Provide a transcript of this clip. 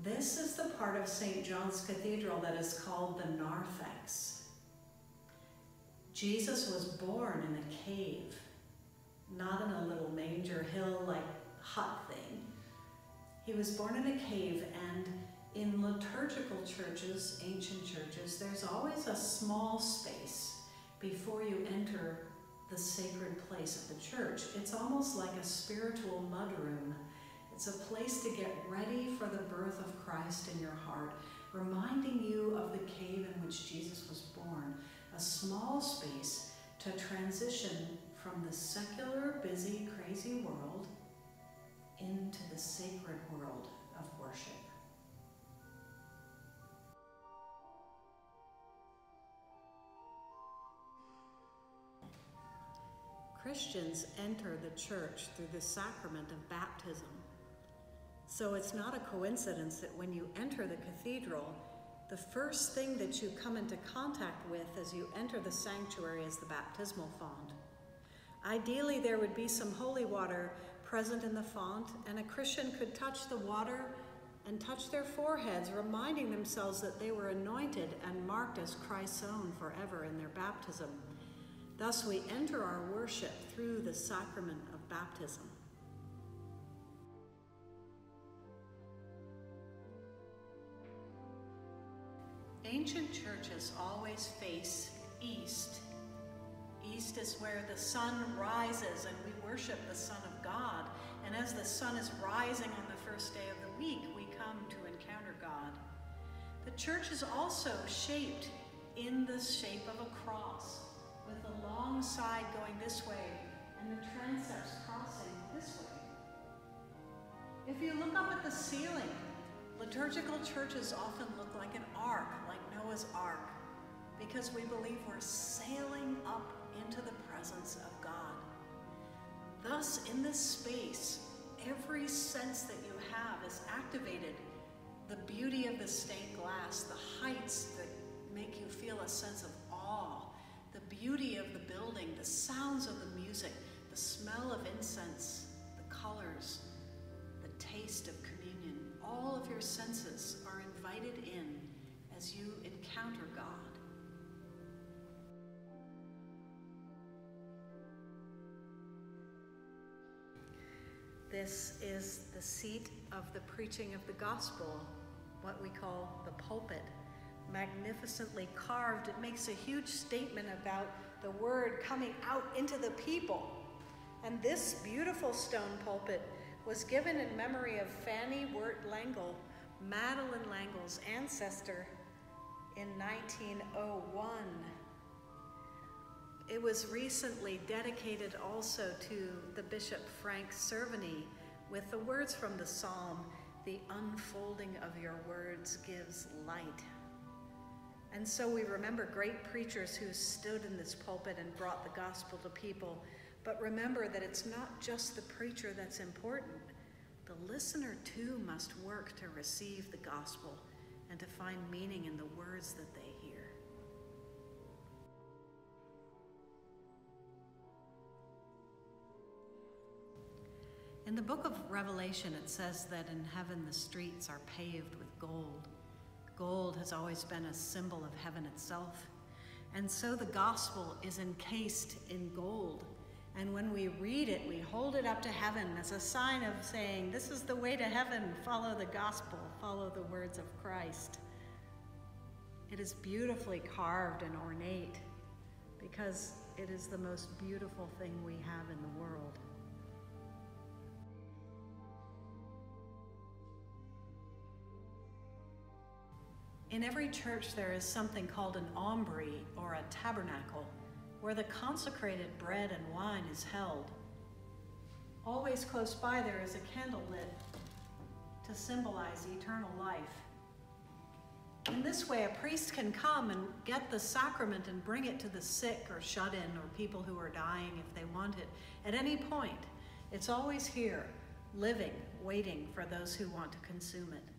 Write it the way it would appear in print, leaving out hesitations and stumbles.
This is the part of St. John's Cathedral that is called the Narthex. Jesus was born in a cave, not in a little manger hill-like hut thing. He was born in a cave, and in liturgical churches, ancient churches, there's always a small space before you enter the sacred place of the church. It's almost like a spiritual mudroom. It's a place to get ready for the birth of Christ in your heart, reminding you of the cave in which Jesus was born, a small space to transition from the secular, busy, crazy world into the sacred world of worship. Christians enter the church through the sacrament of baptism. So it's not a coincidence that when you enter the cathedral, the first thing that you come into contact with as you enter the sanctuary is the baptismal font. Ideally, there would be some holy water present in the font, and a Christian could touch the water and touch their foreheads, reminding themselves that they were anointed and marked as Christ's own forever in their baptism. Thus, we enter our worship through the sacrament of baptism. Ancient churches always face east. East is where the sun rises, and we worship the Son of God. And as the sun is rising on the first day of the week, we come to encounter God. The church is also shaped in the shape of a cross, with the long side going this way and the transepts crossing this way. If you look up at the ceiling, liturgical churches often look like an ark, like Noah's Ark, because we believe we're sailing up into the presence of God. Thus, in this space, every sense that you have is activated. The beauty of the stained glass, the heights that make you feel a sense of awe, the beauty of the building, the sounds of the music, the smell of incense, the colors, the taste of communion. All of your senses are invited in as you encounter God. This is the seat of the preaching of the gospel, what we call the pulpit. Magnificently carved, it makes a huge statement about the word coming out into the people. And this beautiful stone pulpit was given in memory of Fanny Wirt Langle, Madeline Langle's ancestor, in 1901. It was recently dedicated also to the Bishop Frank Cerveny with the words from the psalm, "The unfolding of your words gives light." And so we remember great preachers who stood in this pulpit and brought the gospel to people. But remember that it's not just the preacher that's important. The listener too must work to receive the gospel and to find meaning in the words that they hear. In the book of Revelation, it says that in heaven the streets are paved with gold. Gold has always been a symbol of heaven itself. And so the gospel is encased in gold. And when we read it, we hold it up to heaven as a sign of saying, this is the way to heaven, follow the gospel, follow the words of Christ. It is beautifully carved and ornate because it is the most beautiful thing we have in the world. In every church, there is something called an aumbry, or a tabernacle, where the consecrated bread and wine is held. Always close by there is a candle lit to symbolize eternal life. In this way, a priest can come and get the sacrament and bring it to the sick or shut-in or people who are dying if they want it. At any point, it's always here, living, waiting for those who want to consume it.